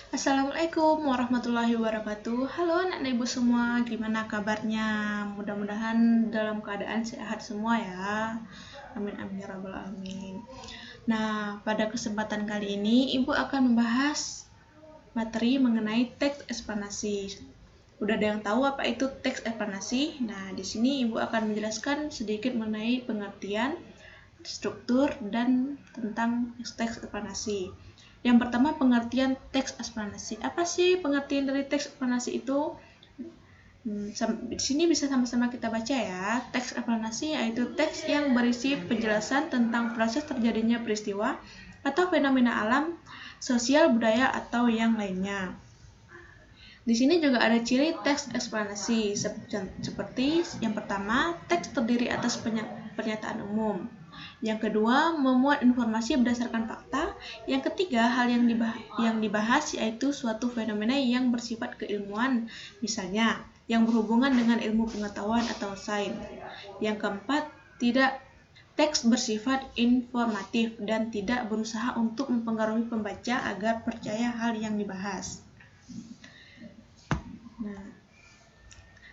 Assalamualaikum warahmatullahi wabarakatuh. Halo anak-anak ibu semua, gimana kabarnya? Mudah-mudahan dalam keadaan sehat semua ya. Amin amin ya rabbal alamin. Nah, pada kesempatan kali ini ibu akan membahas materi mengenai teks eksplanasi. Udah ada yang tahu apa itu teks eksplanasi? Nah, di sini ibu akan menjelaskan sedikit mengenai pengertian, struktur, dan tentang teks eksplanasi. Yang pertama, pengertian teks eksplanasi. Apa sih pengertian dari teks eksplanasi itu? Di sini bisa sama-sama kita baca ya. Teks eksplanasi yaitu teks yang berisi penjelasan tentang proses terjadinya peristiwa atau fenomena alam, sosial, budaya, atau yang lainnya. Di sini juga ada ciri teks eksplanasi seperti yang pertama, teks terdiri atas pernyataan umum. Yang kedua, memuat informasi berdasarkan fakta. Yang ketiga, hal yang dibahas yaitu suatu fenomena yang bersifat keilmuan, misalnya yang berhubungan dengan ilmu pengetahuan atau sains. Yang keempat, teks bersifat informatif dan tidak berusaha untuk mempengaruhi pembaca agar percaya hal yang dibahas.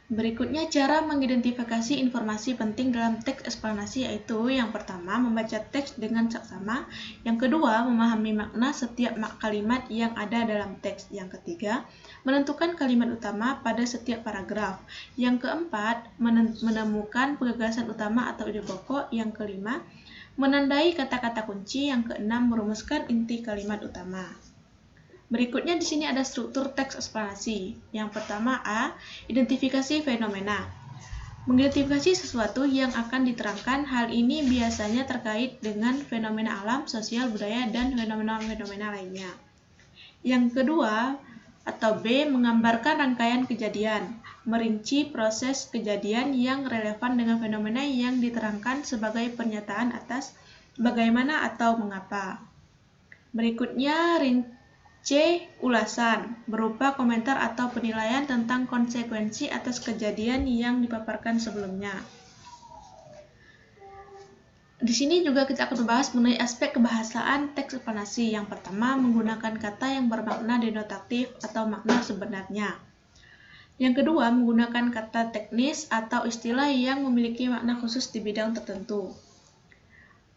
Berikutnya cara mengidentifikasi informasi penting dalam teks eksplanasi yaitu yang pertama, membaca teks dengan seksama, yang kedua, memahami makna setiap kalimat yang ada dalam teks, yang ketiga, menentukan kalimat utama pada setiap paragraf, yang keempat, menemukan gagasan utama atau ide pokok, yang kelima, menandai kata-kata kunci, yang keenam, merumuskan inti kalimat utama. Berikutnya di sini ada struktur teks eksplanasi. Yang pertama A, identifikasi fenomena. Mengidentifikasi sesuatu yang akan diterangkan. Hal ini biasanya terkait dengan fenomena alam, sosial, budaya, dan fenomena-fenomena lainnya. Yang kedua atau B, menggambarkan rangkaian kejadian. Merinci proses kejadian yang relevan dengan fenomena yang diterangkan sebagai pernyataan atas bagaimana atau mengapa. Berikutnya C. Ulasan, berupa komentar atau penilaian tentang konsekuensi atas kejadian yang dipaparkan sebelumnya. Di sini juga kita akan membahas mengenai aspek kebahasaan teks eksplanasi. Yang pertama, menggunakan kata yang bermakna denotatif atau makna sebenarnya. Yang kedua, menggunakan kata teknis atau istilah yang memiliki makna khusus di bidang tertentu.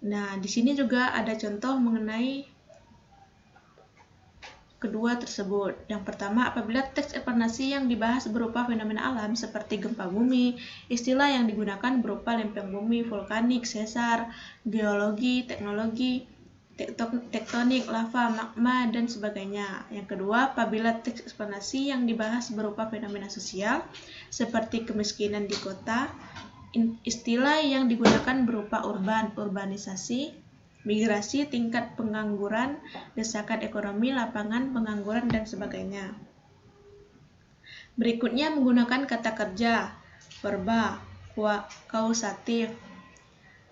Nah, di sini juga ada contoh mengenai kedua tersebut. Yang pertama, apabila teks eksplanasi yang dibahas berupa fenomena alam seperti gempa bumi, istilah yang digunakan berupa lempeng bumi, vulkanik, sesar, geologi, teknologi, tektonik, lava, magma, dan sebagainya. Yang kedua, apabila teks eksplanasi yang dibahas berupa fenomena sosial seperti kemiskinan di kota, istilah yang digunakan berupa urbanisasi, migrasi, tingkat pengangguran, desakan ekonomi, lapangan pengangguran, dan sebagainya. Berikutnya menggunakan kata kerja, verba, kausatif,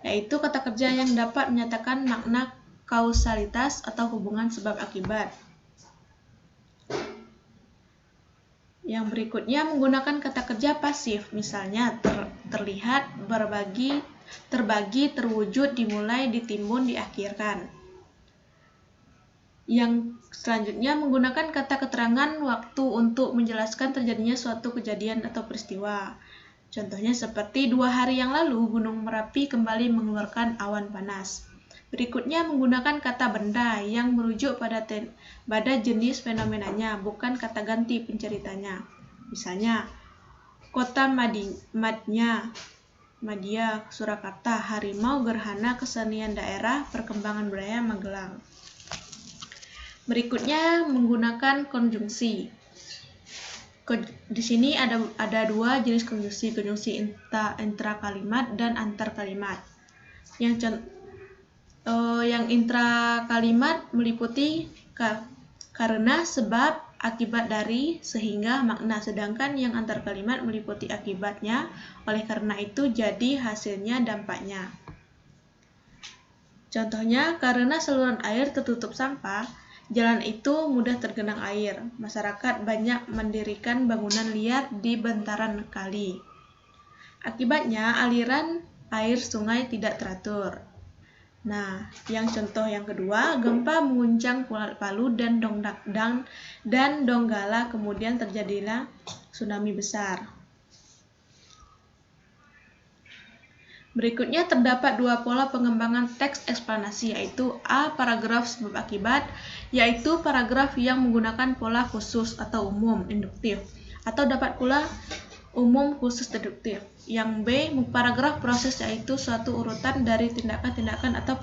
yaitu kata kerja yang dapat menyatakan makna kausalitas atau hubungan sebab akibat. Yang berikutnya menggunakan kata kerja pasif, misalnya terlihat, terbagi, terwujud, dimulai, ditimbun, diakhirkan. Yang selanjutnya menggunakan kata keterangan waktu untuk menjelaskan terjadinya suatu kejadian atau peristiwa. Contohnya seperti 2 hari yang lalu Gunung Merapi kembali mengeluarkan awan panas. Berikutnya menggunakan kata benda yang merujuk pada jenis fenomenanya, bukan kata ganti penceritanya. Misalnya, kota Madya, Surakarta, harimau, gerhana, kesenian daerah, perkembangan budaya, Magelang. Berikutnya menggunakan konjungsi. Di sini ada 2 jenis konjungsi intra kalimat dan antar kalimat. Yang intra kalimat meliputi karena, sebab, akibat dari, sehingga, makna, sedangkan yang antar kalimat meliputi akibatnya, oleh karena itu, jadi, hasilnya, dampaknya. Contohnya, karena saluran air tertutup sampah, jalan itu mudah tergenang air. Masyarakat banyak mendirikan bangunan liar di bantaran kali. Akibatnya, aliran air sungai tidak teratur. Nah, yang contoh yang kedua, gempa mengguncang Palu dan Donggala, kemudian terjadilah tsunami besar. Berikutnya terdapat dua pola pengembangan teks eksplanasi, yaitu A. Paragraf sebab akibat, yaitu paragraf yang menggunakan pola khusus atau umum induktif, atau dapat pula umum khusus deduktif. Yang B. Paragraf proses, yaitu suatu urutan dari tindakan-tindakan atau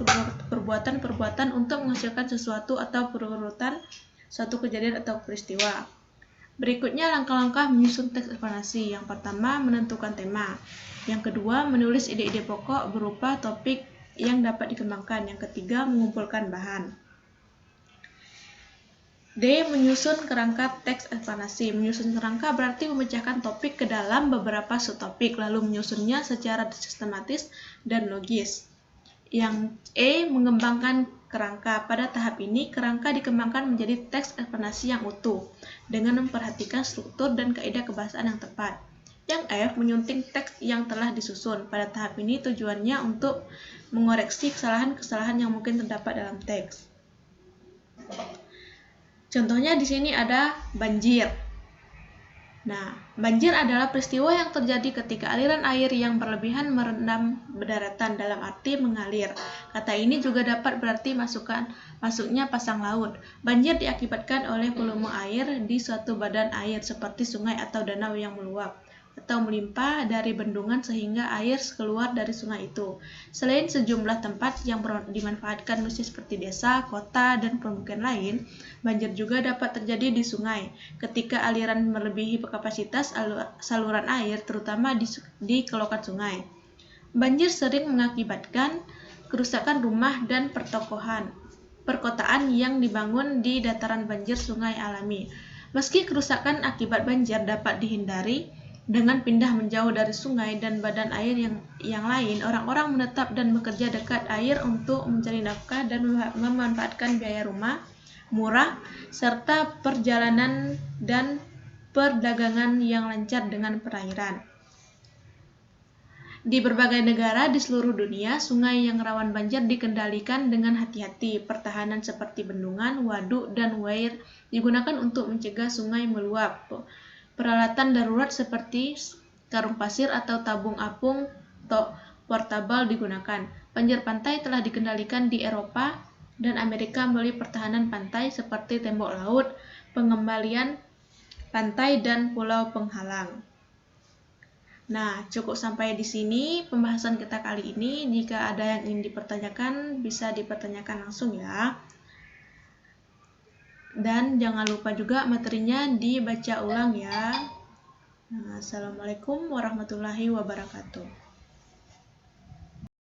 perbuatan-perbuatan untuk menghasilkan sesuatu atau perurutan suatu kejadian atau peristiwa. Berikutnya langkah-langkah menyusun teks eksplanasi. Yang pertama, menentukan tema. Yang kedua, menulis ide-ide pokok berupa topik yang dapat dikembangkan. Yang ketiga, mengumpulkan bahan. D. Menyusun kerangka teks eksplanasi. Menyusun kerangka berarti memecahkan topik ke dalam beberapa subtopik, lalu menyusunnya secara sistematis dan logis. Yang E. Mengembangkan kerangka. Pada tahap ini, kerangka dikembangkan menjadi teks eksplanasi yang utuh, dengan memperhatikan struktur dan kaidah kebahasaan yang tepat. Yang F. Menyunting teks yang telah disusun. Pada tahap ini, tujuannya untuk mengoreksi kesalahan-kesalahan yang mungkin terdapat dalam teks. Contohnya di sini ada banjir. Nah, banjir adalah peristiwa yang terjadi ketika aliran air yang berlebihan merendam daratan, dalam arti mengalir. Kata ini juga dapat berarti masuknya pasang laut. Banjir diakibatkan oleh volume air di suatu badan air seperti sungai atau danau yang meluap atau melimpah dari bendungan sehingga air keluar dari sungai itu. Selain sejumlah tempat yang dimanfaatkan manusia seperti desa, kota, dan permukiman lain, banjir juga dapat terjadi di sungai ketika aliran melebihi kapasitas saluran air, terutama di kelokan sungai. Banjir sering mengakibatkan kerusakan rumah dan perkotaan yang dibangun di dataran banjir sungai alami. Meski kerusakan akibat banjir dapat dihindari dengan pindah menjauh dari sungai dan badan air yang lain, orang-orang menetap dan bekerja dekat air untuk mencari nafkah dan memanfaatkan biaya rumah murah serta perjalanan dan perdagangan yang lancar dengan perairan. Di berbagai negara di seluruh dunia, sungai yang rawan banjir dikendalikan dengan hati-hati. Pertahanan seperti bendungan, waduk, dan weir digunakan untuk mencegah sungai meluap. Peralatan darurat seperti karung pasir atau tabung apung portabel digunakan. Banjir pantai telah dikendalikan di Eropa dan Amerika melalui pertahanan pantai seperti tembok laut, pengembalian pantai, dan pulau penghalang. Nah, cukup sampai di sini pembahasan kita kali ini. Jika ada yang ingin dipertanyakan, bisa dipertanyakan langsung ya. Dan jangan lupa juga materinya dibaca ulang ya. Nah, assalamualaikum warahmatullahi wabarakatuh.